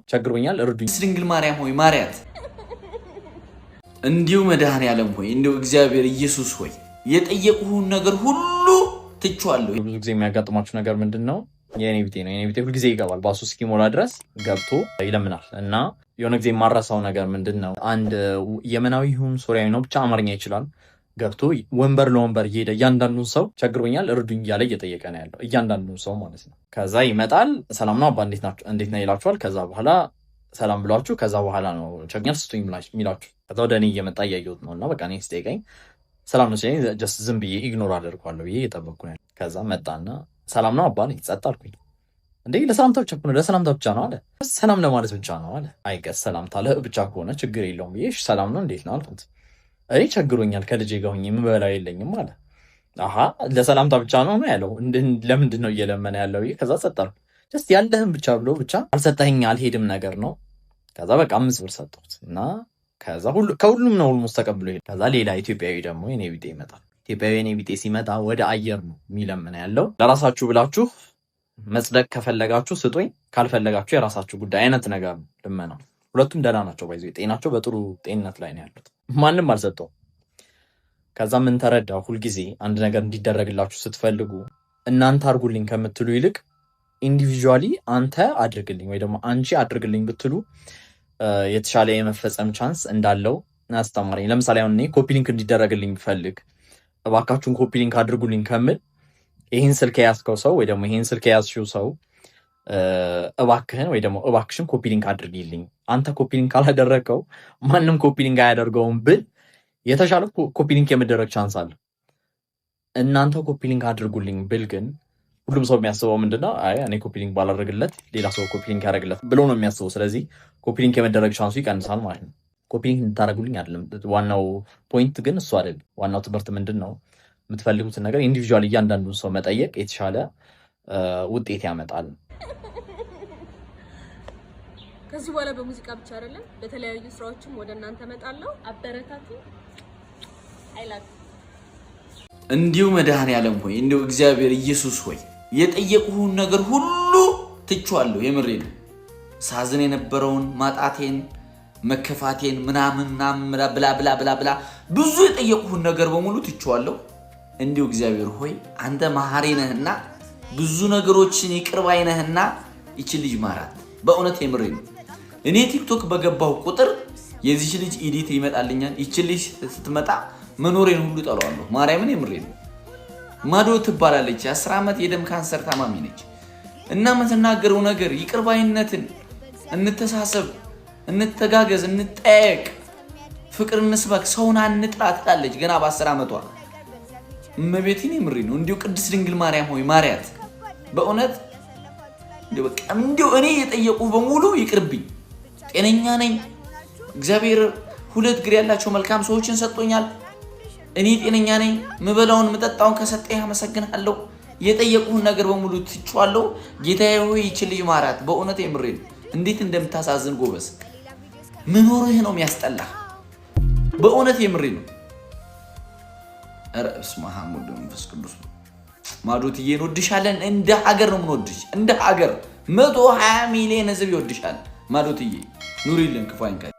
ቸግሮኛል እርዱኝ። ድንግል ማርያም ሆይ ማርያት እንዲሁ መድኃኔዓለም ሆይ እንዲሁ እግዚአብሔር ኢየሱስ ሆይ የጠየቁህን ነገር ሁሉ ትቼዋለሁ። ብዙ ጊዜ የሚያጋጥማችሁ ነገር ምንድነው? የኔ ቢጤ ነው። የኔ ቢጤ ሁል ጊዜ ይገባል ባሱ እስኪሞላ ድረስ ገብቶ ይለምናል። እና የሆነ ጊዜ የማረሳው ነገር ምንድነው? አንድ የመናዊ ይሁን ሶሪያዊ ነው ብቻ አማርኛ ይችላል ገብቶ ወንበር ለወንበር እየሄደ እያንዳንዱን ሰው ቸግሮኛል እርዱኝ እያለ እየጠየቀ ነው ያለው፣ እያንዳንዱን ሰው ማለት ነው። ከዛ ይመጣል፣ ሰላም ነው አባ እንዴት ነው ይላችኋል። ከዛ በኋላ ሰላም ብሏችሁ ከዛ በኋላ ነው ቸግሮኛል ስጡኝ የሚላችሁ። ከዛ ወደ እኔ እየመጣ እያየሁት ነው እና በቃ እኔ ስጠይቀኝ ሰላም ነው ሲለኝ ጀስት ዝም ብዬ ኢግኖር አደርገዋለሁ ብዬ እየጠበቅኩ ነው። ከዛ መጣና ሰላም ነው አባ ጸጥ አልኩኝ። እንዴ ለሰላምታ ብቻ ነው ለሰላምታ ብቻ ነው አለ። ሰላም ለማለት ብቻ ነው አለ። አይገስ ሰላምታ ብቻ ከሆነ ችግር የለውም ብዬ ሰላም ነው እንዴት ነው አልኩት። እኔ ቸግሮኛል ከልጄ ጋር ሆኜ የምበላው የለኝም አለ። አሃ ለሰላምታ ብቻ ነው ያለው። ለምንድን ነው እየለመነ ያለው? ከዛ ጸጥ አልኩ። ጀስት ያለህም ብቻ ብሎ ብቻ አልሰጠኸኝ አልሄድም ነገር ነው። ከዛ በቃ 5 ብር ሰጠሁት እና ከዛ ከሁሉም ነው ኦልሞስት ተቀብሎ ሄደ። ከዛ ሌላ ኢትዮጵያዊ ደግሞ የኔ ቢጤ ይመጣል። ኢትዮጵያዊ የኔ ቢጤ ሲመጣ ወደ አየር ነው የሚለምን ያለው። ለራሳችሁ ብላችሁ መጽደቅ ከፈለጋችሁ ስጡኝ፣ ካልፈለጋችሁ የራሳችሁ ጉዳይ አይነት ነገር ነው ልመናው። ሁለቱም ደህና ናቸው፣ ባይዘው ጤናቸው በጥሩ ጤንነት ላይ ነው ያሉት። ማንም አልሰጠውም። ከዛ ምን ተረዳው? ሁልጊዜ አንድ ነገር እንዲደረግላችሁ ስትፈልጉ እናንተ አድርጉልኝ ከምትሉ ይልቅ ኢንዲቪጁዋሊ አንተ አድርግልኝ ወይ ደግሞ አንቺ አድርግልኝ ብትሉ የተሻለ የመፈጸም ቻንስ እንዳለው አስተማረኝ። ለምሳሌ አሁን እኔ ኮፒ ሊንክ እንዲደረግልኝ ፈልግ እባካችሁን ኮፒ ሊንክ አድርጉልኝ ከምል ይህን ስልክ የያዝከው ሰው ወይ ደግሞ ይህን ስልክ የያዝሽው ሰው እባክህን ወይ ደግሞ እባክሽን ኮፒ ሊንክ አድርጊልኝ፣ አንተ ኮፒ ሊንክ ካላደረግከው ማንም ኮፒ ሊንክ አያደርገውም ብል የተሻለ ኮፒ ሊንክ የመደረግ ቻንስ አለ። እናንተ ኮፒ ሊንክ አድርጉልኝ ብል ግን ሁሉም ሰው የሚያስበው ምንድነው? አይ እኔ ኮፒ ሊንክ ባላደርግለት ሌላ ሰው ኮፒ ሊንክ ያደርግለት ብሎ ነው የሚያስበው። ስለዚህ ኮፒ ሊንክ የመደረግ ቻንሱ ይቀንሳል ማለት ነው። ኮፒ ሊንክ እንድታደርጉልኝ አይደለም ዋናው ፖይንት፣ ግን እሱ አይደለም ዋናው ትምህርት። ምንድን ነው የምትፈልጉትን ነገር ኢንዲቪጁዋል እያንዳንዱን ሰው መጠየቅ የተሻለ ውጤት ያመጣል። ከዚህ በኋላ በሙዚቃ ብቻ አይደለም በተለያዩ ስራዎችም ወደ እናንተ መጣለው። አበረታቱ። አይላክ እንዲሁ መድኃኔዓለም ሆይ እንዲሁ እግዚአብሔር ኢየሱስ ሆይ የጠየቁህን ነገር ሁሉ ትቼዋለሁ። የምሬ ነው። ሳዝን የነበረውን ማጣቴን መከፋቴን ምናምን ብላ ብላ ብላ ብላ ብዙ የጠየቁህን ነገር በሙሉ ትቼዋለሁ። እንዲሁ እግዚአብሔር ሆይ አንተ መሐሪ ነህና ብዙ ነገሮችን ይቅር ባይ ነህና ይቺ ልጅ ማራት። በእውነት የምሬ ነው። እኔ ቲክቶክ በገባው ቁጥር የዚች ልጅ ኤዲት ይመጣልኛል። ይቺ ልጅ ስትመጣ መኖሬን ሁሉ ጠላዋለሁ። ማርያምን የምሬ ነው። ማዶ ትባላለች። 10 ዓመት የደም ካንሰር ታማሚ ነች። እና የምትናገረው ነገር ይቅር ባይነትን፣ እንተሳሰብ፣ እንተጋገዝ፣ እንጠያየቅ፣ ፍቅር እንስበክ፣ ሰውን አንጥላ ትላለች ገና በ10 ዓመቷ። እመቤቴን የምሬ ነው። እንዲሁ ቅድስት ድንግል ማርያም ሆይ ማርያት በእውነት እንዲሁ እኔ የጠየቁ በሙሉ ይቅርብኝ። ጤነኛ ነኝ። እግዚአብሔር 2 እግር ያላቸው መልካም ሰዎችን ሰጥቶኛል። እኔ ጤነኛ ነኝ። ምበላውን ምጠጣውን ከሰጠኝ አመሰግናለሁ። የጠየቁህን ነገር በሙሉ ትቼዋለሁ። ጌታዬ ሆይ ይቺ ልጅ ማራት። በእውነት የምሬ ነው። እንዴት እንደምታሳዝን ጎበዝ። መኖርህ ነው የሚያስጠላህ። በእውነት የምሬ ነው። ኧረ በስመ አብ ወወልድ ወመንፈስ ቅዱስ። ማዶትዬ እንወድሻለን። እንደ ሀገር ነው የምንወድሽ። እንደ ሀገር 120 ሚሊዮን ህዝብ ይወድሻል ማዶትዬ። ኑሪልን ክፉ አይንካሽ።